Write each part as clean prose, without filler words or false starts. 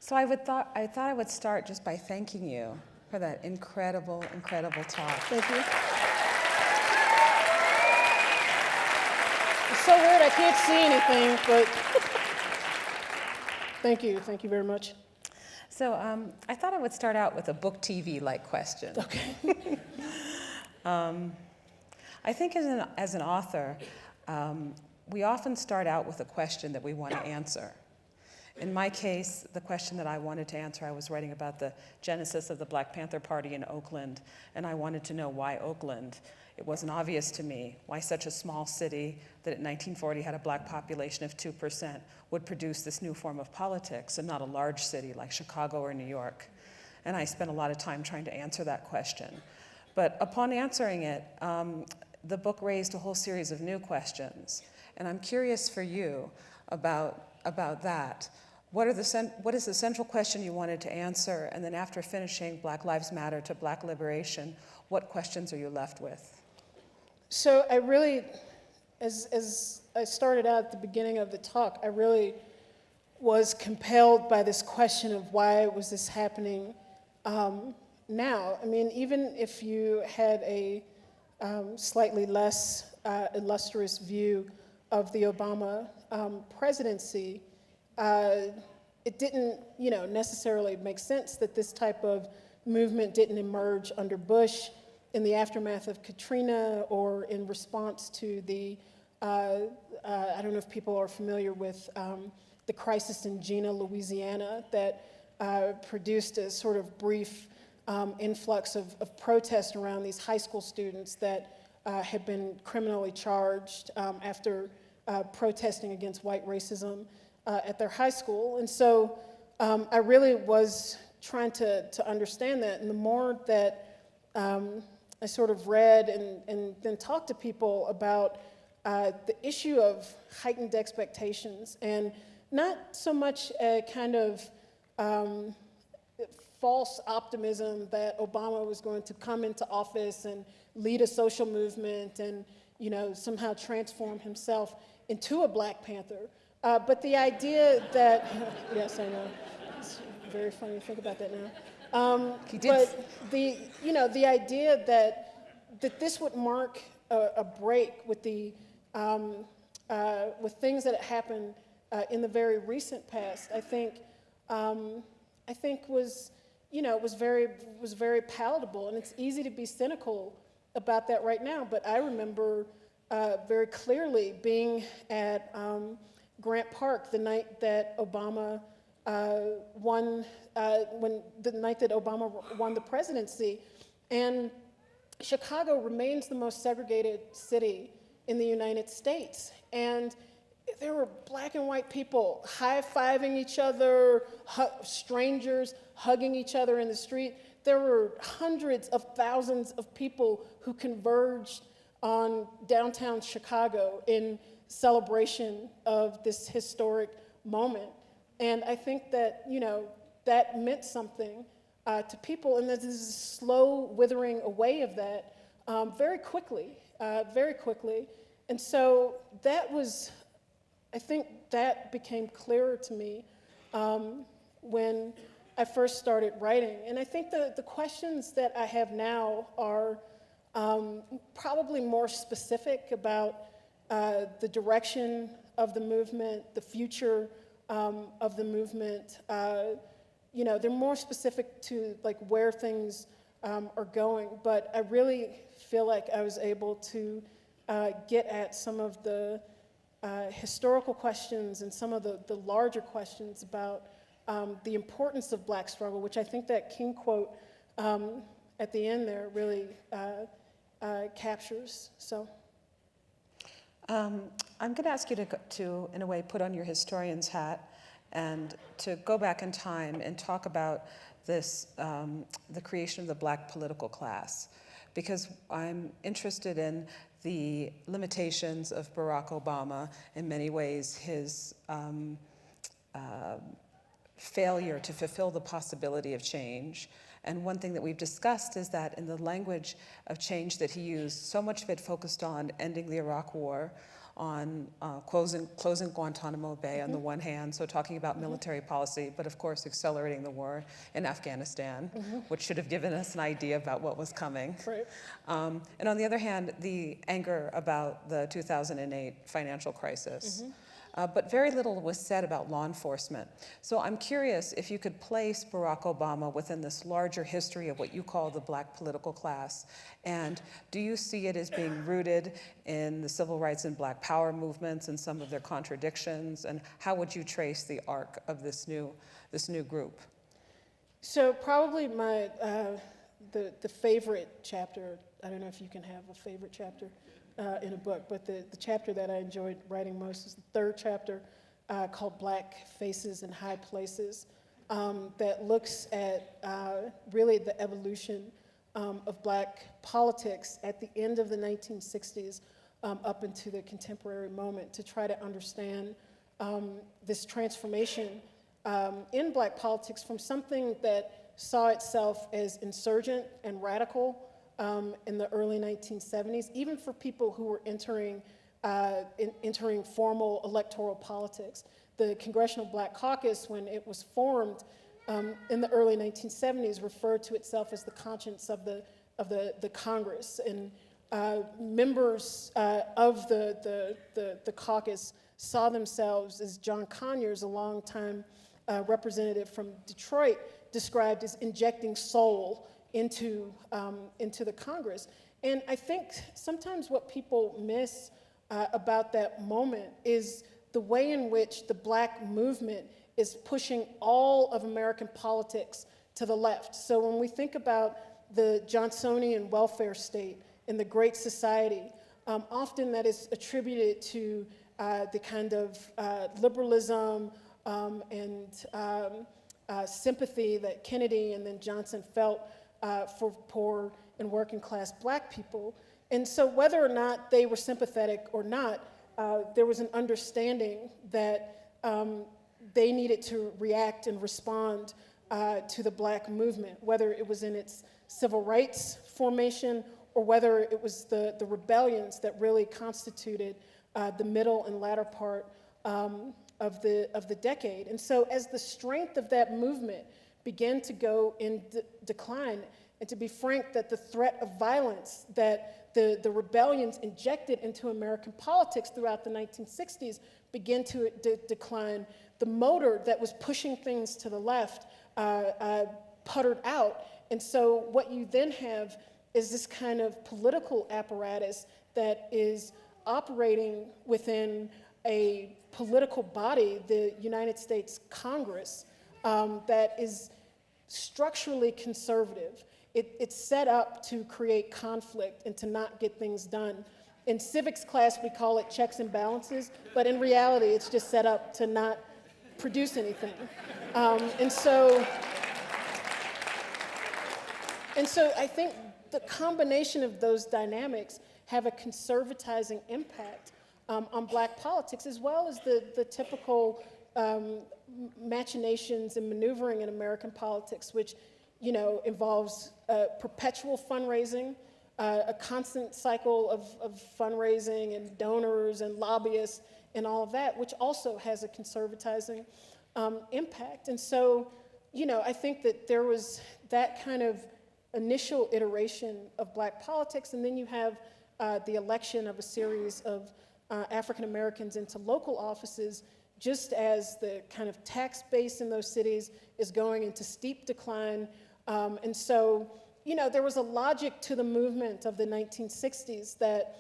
So I thought I would start just by thanking you for that incredible, incredible talk. Thank you. It's so weird, I can't see anything, but thank you very much. So I thought I would start out with a book TV-like question. Okay. I think as an author, we often start out with a question that we want to answer. In my case, the question that I wanted to answer, I was writing about the genesis of the Black Panther Party in Oakland, and I wanted to know why Oakland. It wasn't obvious to me why such a small city that in 1940 had a black population of 2% would produce this new form of politics and not a large city like Chicago or New York. And I spent a lot of time trying to answer that question. But upon answering it, the book raised a whole series of new questions. And I'm curious for you about that. What is the central question you wanted to answer? And then after finishing Black Lives Matter to Black Liberation, what questions are you left with? So I really, as I started out at the beginning of the talk, I really was compelled by this question of why was this happening now? I mean, even if you had a slightly less illustrious view of the Obama presidency, it didn't, necessarily make sense that this type of movement didn't emerge under Bush in the aftermath of Katrina or in response to the, I don't know if people are familiar with the crisis in Jena, Louisiana, that produced a sort of brief influx of protest around these high school students that had been criminally charged after protesting against white racism at their high school. And so I really was trying to understand that. And the more that I sort of read and then talked to people about the issue of heightened expectations, and not so much a kind of false optimism that Obama was going to come into office and lead a social movement and somehow transform himself into a Black Panther. But the idea that, yes, I know, it's very funny to think about that now. He did. But the idea that this would mark a break with the with things that happened in the very recent past, I think was very palatable, and it's easy to be cynical about that right now. But I remember very clearly being at Grant Park the night that Obama won the presidency, and Chicago remains the most segregated city in the United States, and there were black and white people high-fiving each other, strangers hugging each other in the street. There were hundreds of thousands of people who converged on downtown Chicago in celebration of this historic moment. And I think that, that meant something to people, and there's this slow withering away of that very quickly. And so I think that became clearer to me when I first started writing. And I think the questions that I have now are probably more specific about the direction of the movement, the future of the movement. They're more specific to where things are going. But I really feel like I was able to get at some of the historical questions and some of the larger questions about the importance of Black struggle, which I think that King quote at the end there really captures. So. I'm going to ask you to, in a way, put on your historian's hat and to go back in time and talk about this, the creation of the Black political class, because I'm interested in the limitations of Barack Obama, in many ways his failure to fulfill the possibility of change. And one thing that we've discussed is that in the language of change that he used, so much of it focused on ending the Iraq War, on closing Guantanamo Bay on the one hand, so talking about military policy, but of course accelerating the war in Afghanistan, which should have given us an idea about what was coming. Right. And on the other hand, the anger about the 2008 financial crisis. But very little was said about law enforcement. So I'm curious if you could place Barack Obama within this larger history of what you call the black political class. And do you see it as being rooted in the civil rights and black power movements and some of their contradictions? And how would you trace the arc of this new group? So probably my, the favorite chapter, I don't know if you can have a favorite chapter in a book, but the chapter that I enjoyed writing most is the third chapter called Black Faces in High Places, that looks at really the evolution of black politics at the end of the 1960s up into the contemporary moment, to try to understand this transformation in black politics from something that saw itself as insurgent and radical in the early 1970s, even for people who were entering formal electoral politics. The Congressional Black Caucus, when it was formed in the early 1970s, referred to itself as the conscience of the Congress. And members of the caucus saw themselves, as John Conyers, a longtime representative from Detroit, described as injecting soul into the Congress. And I think sometimes what people miss about that moment is the way in which the black movement is pushing all of American politics to the left. So when we think about the Johnsonian welfare state and the Great Society, often that is attributed to the kind of liberalism and sympathy that Kennedy and then Johnson felt for poor and working class black people. And so whether or not they were sympathetic or not, there was an understanding that they needed to react and respond to the black movement, whether it was in its civil rights formation or whether it was the rebellions that really constituted the middle and latter part of the decade. And so as the strength of that movement began to go in decline, and to be frank, that the threat of violence that the rebellions injected into American politics throughout the 1960s began to decline, the motor that was pushing things to the left puttered out. And so what you then have is this kind of political apparatus that is operating within a political body, the United States Congress, that is structurally conservative. It's set up to create conflict and to not get things done. In civics class, we call it checks and balances, but in reality, it's just set up to not produce anything. And so I think the combination of those dynamics have a conservatizing impact on black politics, as well as the typical machinations and maneuvering in American politics, which involves perpetual fundraising, a constant cycle of fundraising and donors and lobbyists and all of that, which also has a conservatizing impact. And so, I think that there was that kind of initial iteration of black politics, and then you have the election of a series of African Americans into local offices, just as the kind of tax base in those cities is going into steep decline. And so, there was a logic to the movement of the 1960s that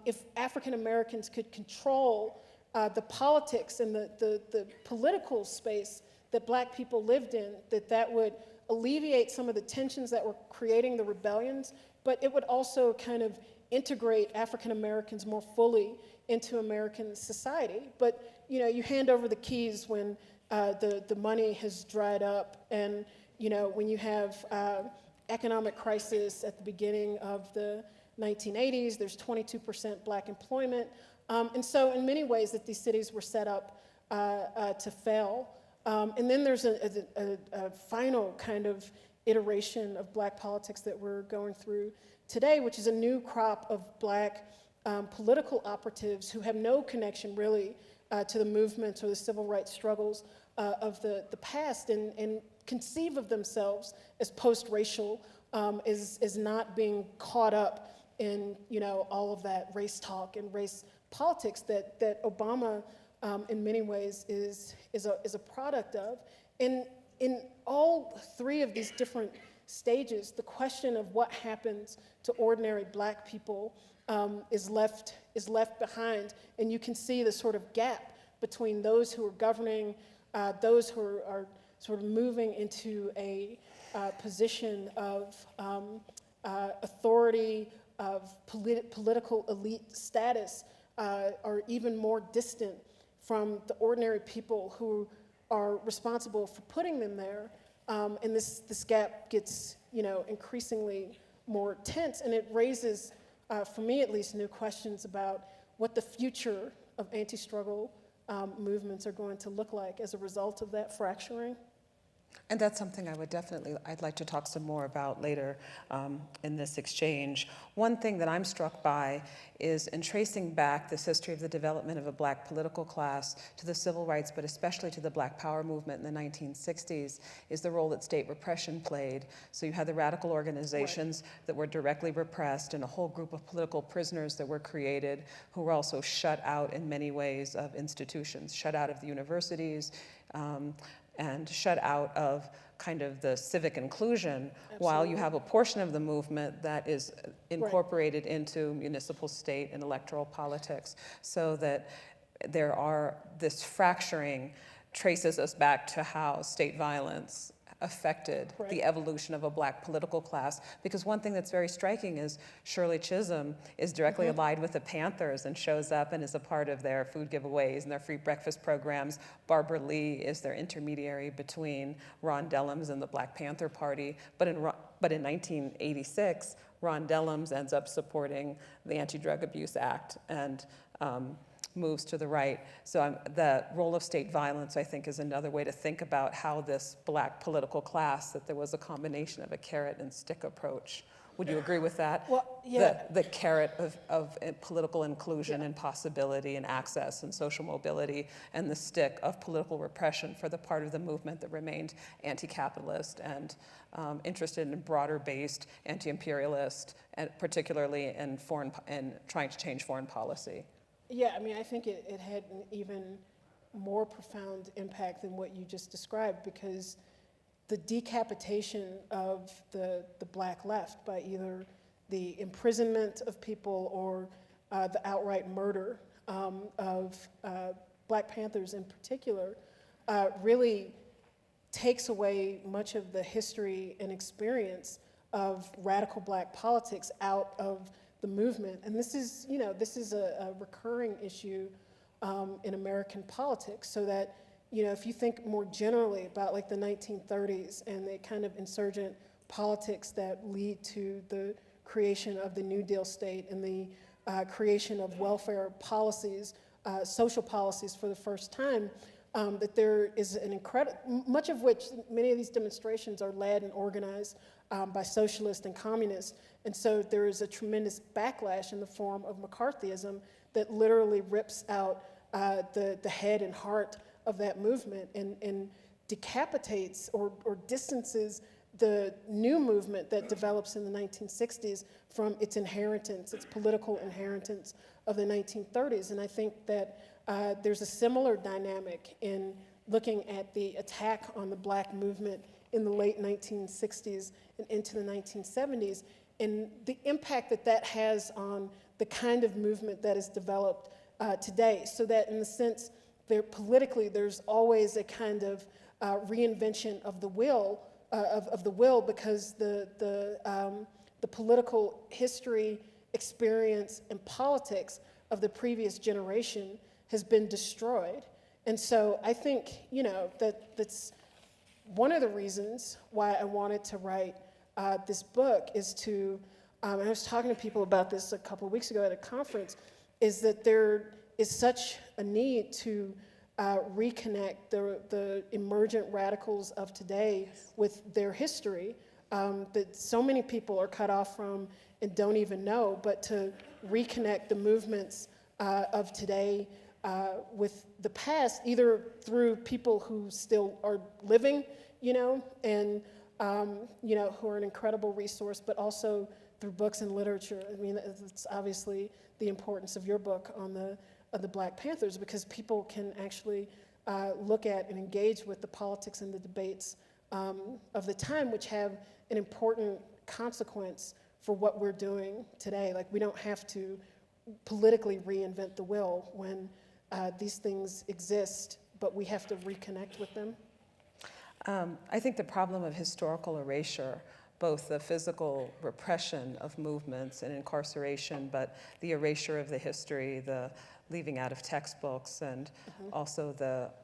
if African Americans could control the politics and the political space that black people lived in, that would alleviate some of the tensions that were creating the rebellions, but it would also kind of integrate African Americans more fully into American society. But you hand over the keys when the money has dried up, and when you have economic crisis at the beginning of the 1980s, there's 22% black employment. And so in many ways that these cities were set up to fail. And then there's a final kind of iteration of black politics that we're going through today, which is a new crop of black political operatives who have no connection really to the movements or the civil rights struggles of the past, and conceive of themselves as post-racial, is not being caught up in all of that race talk and race politics that Obama in many ways is a product of. In all three of these different stages, the question of what happens to ordinary Black people is left behind, and you can see the sort of gap between those who are governing, those who are sort of moving into a position of authority, of political elite status, are even more distant from the ordinary people who are responsible for putting them there. And this gap gets increasingly more tense, and it raises, for me at least, new questions about what the future of anti-struggle movements are going to look like as a result of that fracturing. And that's something I'd like to talk some more about later in this exchange. One thing that I'm struck by is in tracing back this history of the development of a Black political class to the civil rights, but especially to the Black Power movement in the 1960s, is the role that state repression played. So you had the radical organizations that were directly repressed, and a whole group of political prisoners that were created who were also shut out in many ways of institutions, shut out of the universities, and shut out of kind of the civic inclusion. Absolutely. While you have a portion of the movement that is incorporated into municipal, state, and electoral politics, so that this fracturing traces us back to how state violence affected the evolution of a Black political class. Because one thing that's very striking is Shirley Chisholm is directly allied with the Panthers and shows up and is a part of their food giveaways and their free breakfast programs. Barbara Lee is their intermediary between Ron Dellums and the Black Panther Party. But in 1986, Ron Dellums ends up supporting the Anti-Drug Abuse Act and moves to the right. So the role of state violence, I think, is another way to think about how this Black political class, that there was a combination of a carrot and stick approach. Would you agree with that? Well, yeah. The carrot of political inclusion and possibility and access and social mobility, and the stick of political repression for the part of the movement that remained anti-capitalist and interested in broader-based anti-imperialist, and particularly in trying to change foreign policy. Yeah, I mean, I think it had an even more profound impact than what you just described, because the decapitation of the Black left by either the imprisonment of people or the outright murder of Black Panthers in particular really takes away much of the history and experience of radical Black politics out of the movement. And this is a recurring issue in American politics, so that, if you think more generally about like the 1930s and the kind of insurgent politics that lead to the creation of the New Deal state and the creation of welfare policies, social policies for the first time, that there is much of which, many of these demonstrations are led and organized by socialists and communists. And so there is a tremendous backlash in the form of McCarthyism that literally rips out the head and heart of that movement and decapitates or distances the new movement that develops in the 1960s from its inheritance, its political inheritance of the 1930s. And I think that there's a similar dynamic in looking at the attack on the Black movement in the late 1960s and into the 1970s, and the impact that has on the kind of movement that is developed today. So that in the sense, politically, there's always a kind of reinvention of the will, because the political history, experience, and politics of the previous generation has been destroyed. And so I think, that's one of the reasons why I wanted to write this book is to, and I was talking to people about this a couple of weeks ago at a conference, is that there is such a need to reconnect the emergent radicals of today with their history, that so many people are cut off from and don't even know, but to reconnect the movements of today with the past, either through people who still are living, and who are an incredible resource, but also through books and literature. I mean, it's obviously the importance of your book on the Black Panthers, because people can actually look at and engage with the politics and the debates of the time, which have an important consequence for what we're doing today. Like, we don't have to politically reinvent the wheel when these things exist, but we have to reconnect with them. I think the problem of historical erasure, both the physical repression of movements and incarceration, but the erasure of the history, the leaving out of textbooks, and also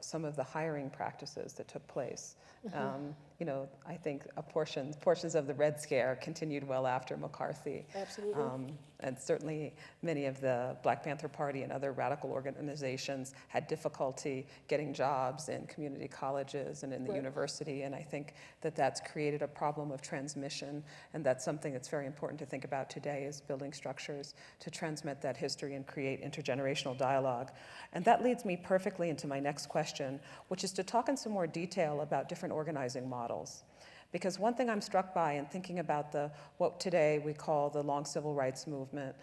some of the hiring practices that took place. I think portions of the Red Scare continued well after McCarthy. Absolutely. And certainly many of the Black Panther Party and other radical organizations had difficulty getting jobs in community colleges and in the university, and I think that that's created a problem of transmission, and that's something that's very important to think about today, is building structures to transmit that history and create intergenerational dialogue. And that leads me perfectly into my next question, which is to talk in some more detail about different organizing models. Because one thing I'm struck by in thinking about what today we call the long civil rights movement,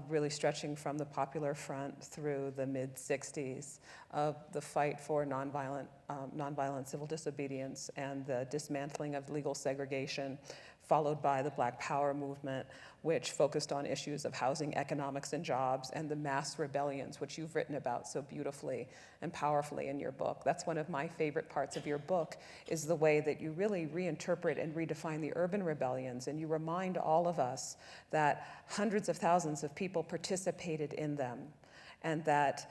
really stretching from the Popular Front through the mid-'60s, of the fight for nonviolent civil disobedience and the dismantling of legal segregation, followed by the Black Power movement, which focused on issues of housing, economics, and jobs, and the mass rebellions, which you've written about so beautifully and powerfully in your book. That's one of my favorite parts of your book, is the way that you really reinterpret and redefine the urban rebellions, and you remind all of us that hundreds of thousands of people participated in them, and that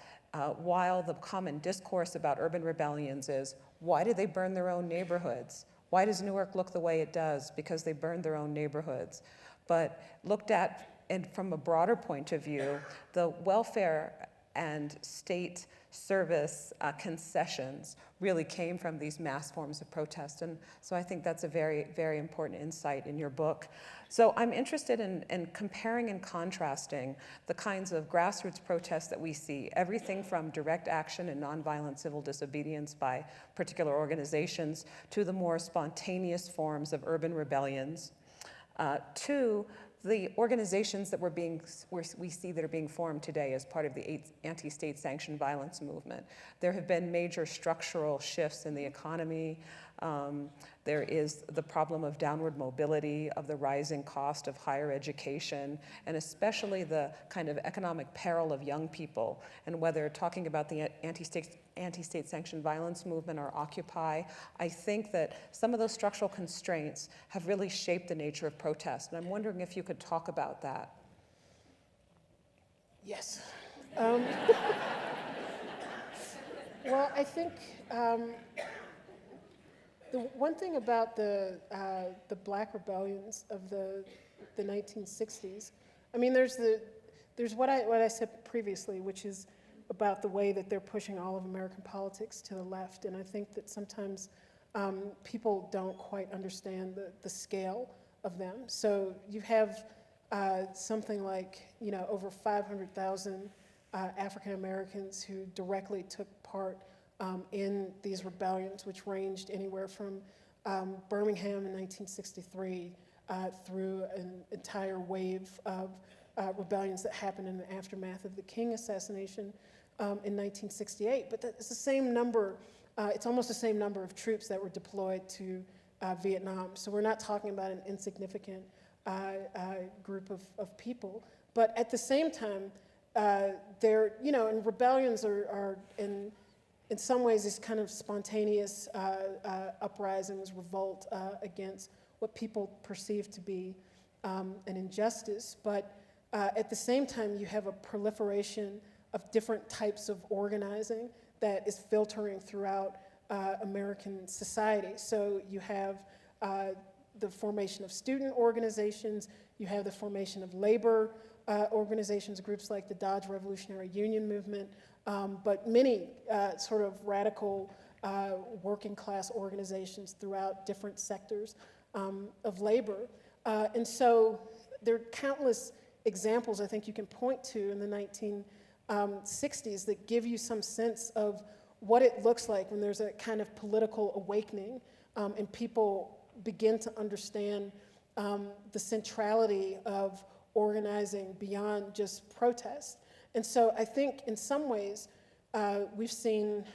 while the common discourse about urban rebellions is, why did they burn their own neighborhoods? Why does Newark look the way it does? Because they burned their own neighborhoods. But looked at, and from a broader point of view, the welfare and state service concessions really came from these mass forms of protest. And so I think that's a very, very important insight in your book. So I'm interested in comparing and contrasting the kinds of grassroots protests that we see, everything from direct action and nonviolent civil disobedience by particular organizations to the more spontaneous forms of urban rebellions, to the organizations that we see that are being formed today as part of the anti-state sanctioned violence movement. There have been major structural shifts in the economy. There is the problem of downward mobility, of the rising cost of higher education, and especially the kind of economic peril of young people. And whether talking about the anti-state sanctioned violence movement or Occupy, I think that some of those structural constraints have really shaped the nature of protest. And I'm wondering if you could talk about that. Yes. Well, I think the one thing about the Black rebellions of the 1960s, I mean, there's what I said previously, which is about the way that they're pushing all of American politics to the left, and I think that sometimes people don't quite understand the scale of them. So you have something like, over 500,000 African Americans who directly took part in these rebellions, which ranged anywhere from Birmingham in 1963 through an entire wave of rebellions that happened in the aftermath of the King assassination in 1968. But it's the same number, it's almost the same number of troops that were deployed to Vietnam. So we're not talking about an insignificant group of people. But at the same time, and rebellions are in some ways these kind of spontaneous uprisings, revolt against what people perceive to be an injustice. But at the same time, you have a proliferation of different types of organizing that is filtering throughout American society. So you have the formation of student organizations, you have the formation of labor organizations, groups like the Dodge Revolutionary Union movement, but many sort of radical working class organizations throughout different sectors of labor. And so there are countless examples I think you can point to in the 1960s that give you some sense of what it looks like when there's a kind of political awakening and people begin to understand the centrality of organizing beyond just protest. And so I think in some ways we've seen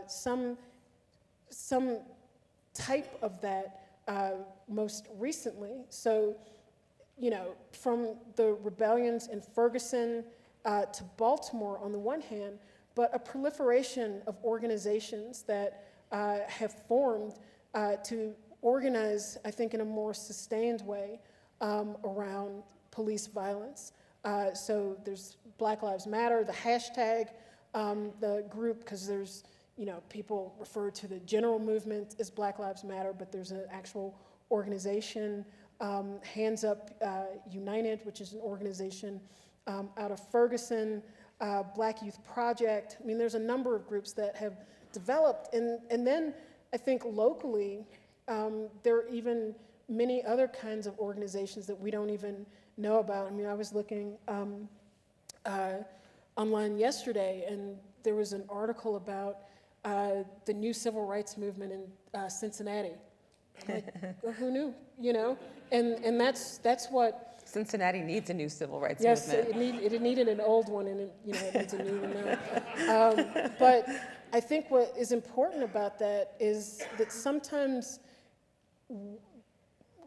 some type of that most recently. So, you know, from the rebellions in Ferguson to Baltimore on the one hand, but a proliferation of organizations that have formed to organize, I think, in a more sustained way around police violence. So there's Black Lives Matter, the hashtag, the group, because there's, you know, people refer to the general movement as Black Lives Matter, but there's an actual organization, Hands Up United, which is an organization out of Ferguson, Black Youth Project. I mean, there's a number of groups that have developed. And then I think locally, there are even many other kinds of organizations that we don't even know about. I mean, I was looking online yesterday, and there was an article about the new civil rights movement in Cincinnati. Like, who knew, you know? And that's what... Cincinnati needs a new civil rights movement. Yes, it needed an old one, and it needs a new one now. But I think what is important about that is that sometimes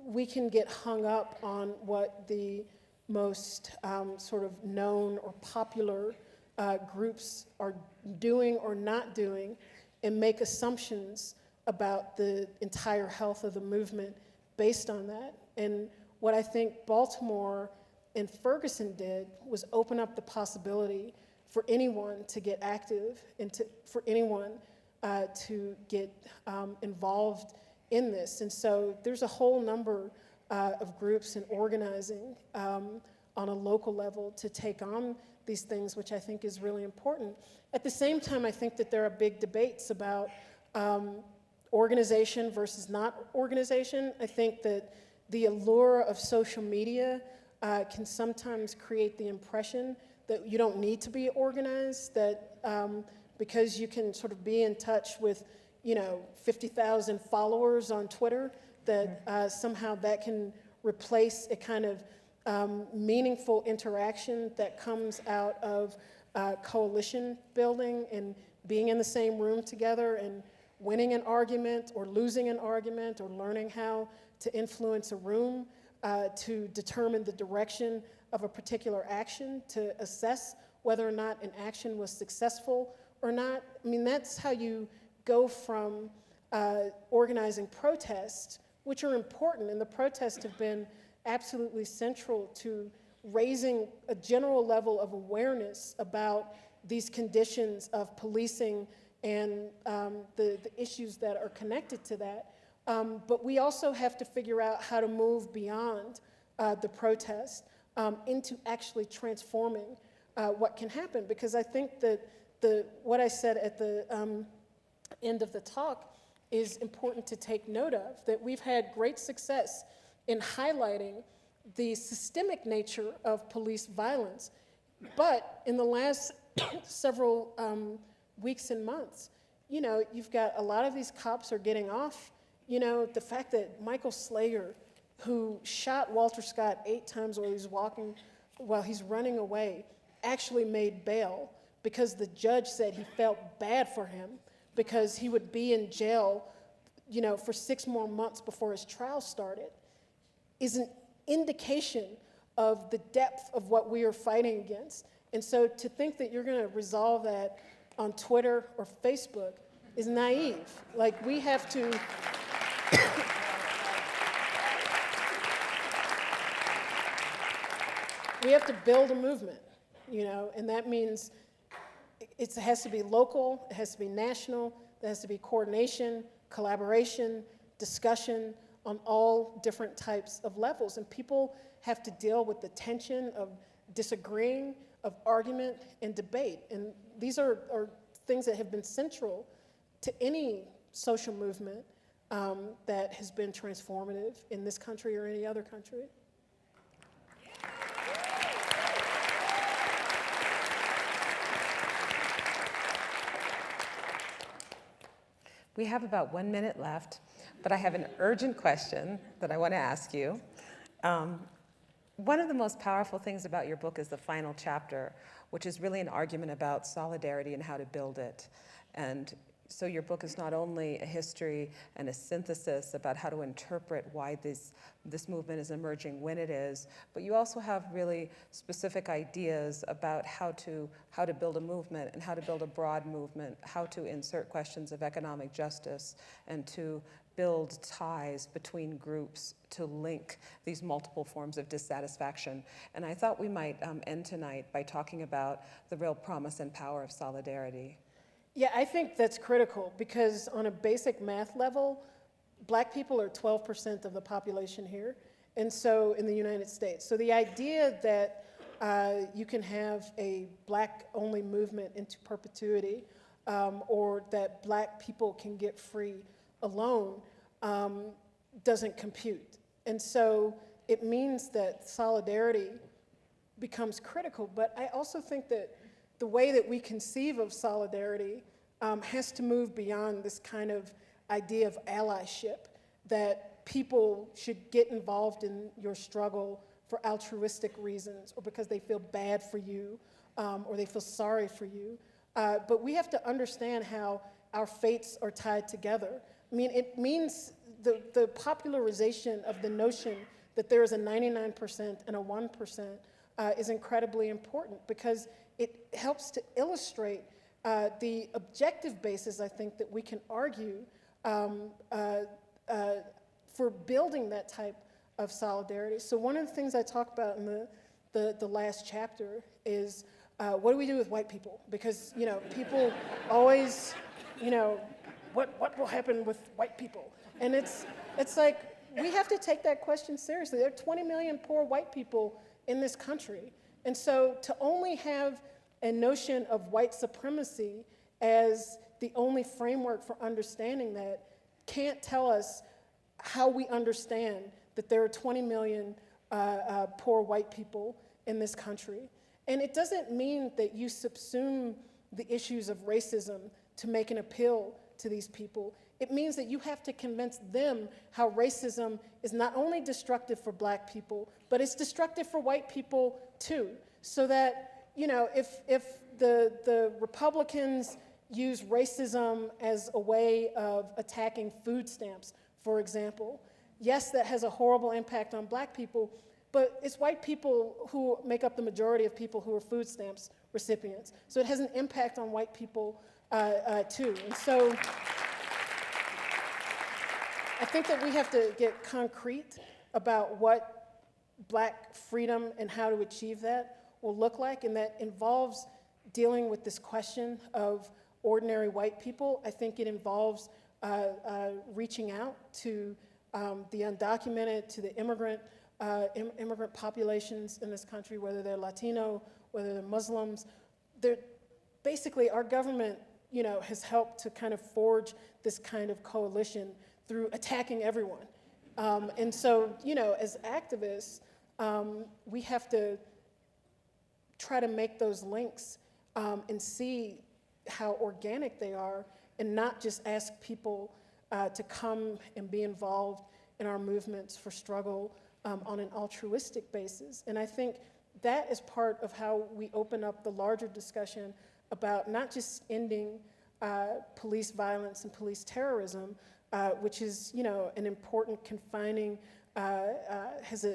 we can get hung up on what the most sort of known or popular groups are doing or not doing, and make assumptions about the entire health of the movement based on that. And what I think Baltimore and Ferguson did was open up the possibility for anyone to get active and for anyone to get involved in this. And so there's a whole number of groups and organizing on a local level to take on these things, which I think is really important. At the same time, I think that there are big debates about organization versus not organization. I think that the allure of social media can sometimes create the impression that you don't need to be organized, that because you can sort of be in touch with, 50,000 followers on Twitter, that somehow that can replace a kind of meaningful interaction that comes out of coalition building and being in the same room together and winning an argument or losing an argument or learning how to influence a room to determine the direction of a particular action, to assess whether or not an action was successful or not. I mean, that's how you go from organizing protests, which are important, and the protests have been absolutely central to raising a general level of awareness about these conditions of policing and the issues that are connected to that. But we also have to figure out how to move beyond the protest into actually transforming what can happen. Because I think that what I said at the end of the talk is important to take note of, that we've had great success in highlighting the systemic nature of police violence. But in the last several weeks and months, you've got a lot of these cops are getting off. The fact that Michael Slager, who shot Walter Scott 8 times while he's running away, actually made bail because the judge said he felt bad for him because he would be in jail, for 6 more months before his trial started, is an indication of the depth of what we are fighting against. And so to think that you're going to resolve that on Twitter or Facebook is naive. Like, we have to... we have to build a movement, and that means it has to be local, it has to be national, there has to be coordination, collaboration, discussion on all different types of levels. And people have to deal with the tension of disagreeing, of argument and debate. And these are things that have been central to any social movement that has been transformative in this country or any other country. We have about 1 minute left, but I have an urgent question that I want to ask you. One of the most powerful things about your book is the final chapter, which is really an argument about solidarity and how to build it. And so your book is not only a history and a synthesis about how to interpret why this movement is emerging when it is, but you also have really specific ideas about how to build a movement and how to build a broad movement, how to insert questions of economic justice and to build ties between groups to link these multiple forms of dissatisfaction. And I thought we might end tonight by talking about the real promise and power of solidarity. Yeah, I think that's critical because on a basic math level, Black people are 12% of the population here, and so in the United States. So the idea that you can have a Black-only movement into perpetuity, or that Black people can get free alone, doesn't compute. And so it means that solidarity becomes critical, but I also think that the way that we conceive of solidarity has to move beyond this kind of idea of allyship, that people should get involved in your struggle for altruistic reasons or because they feel bad for you or they feel sorry for you. But we have to understand how our fates are tied together. I mean, it means the popularization of the notion that there is a 99% and a 1% is incredibly important because it helps to illustrate the objective basis, I think, that we can argue for building that type of solidarity. So one of the things I talk about in the last chapter is what do we do with white people? Because, you know, people always, you know, what will happen with white people? And it's like, we have to take that question seriously. There are 20 million poor white people in this country. And so to only have a notion of white supremacy as the only framework for understanding that can't tell us how we understand that there are 20 million poor white people in this country. And it doesn't mean that you subsume the issues of racism to make an appeal to these people. It means that you have to convince them how racism is not only destructive for Black people, but it's destructive for white people too. So that, you know, if the Republicans use racism as a way of attacking food stamps, for example, yes, that has a horrible impact on Black people, but it's white people who make up the majority of people who are food stamps recipients. So it has an impact on white people too. And so I think that we have to get concrete about what Black freedom and how to achieve that will look like, and that involves dealing with this question of ordinary white people. I think it involves reaching out to the undocumented, to the immigrant populations in this country, whether they're Latino, whether they're Muslims. Basically, our government, you know, has helped to kind of forge this kind of coalition through attacking everyone. And so, you know, as activists, we have to try to make those links and see how organic they are, and not just ask people to come and be involved in our movements for struggle on an altruistic basis. And I think that is part of how we open up the larger discussion about not just ending police violence and police terrorism, which is, you know, an important confining, has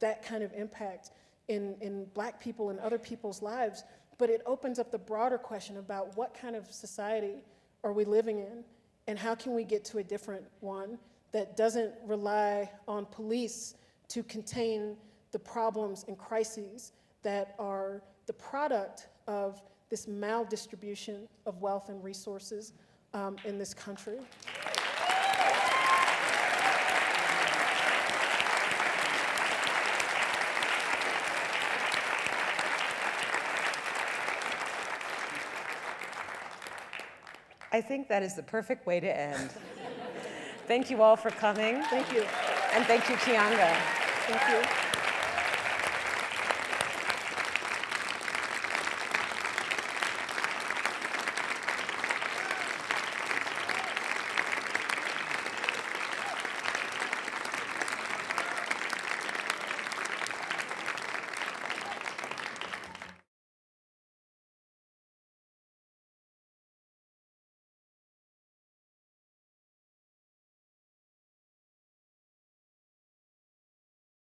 that kind of impact in Black people and other people's lives, but it opens up the broader question about what kind of society are we living in, and how can we get to a different one that doesn't rely on police to contain the problems and crises that are the product of this maldistribution of wealth and resources in this country. I think that is the perfect way to end. Thank you all for coming. Thank you. And thank you, Keeanga. Thank you.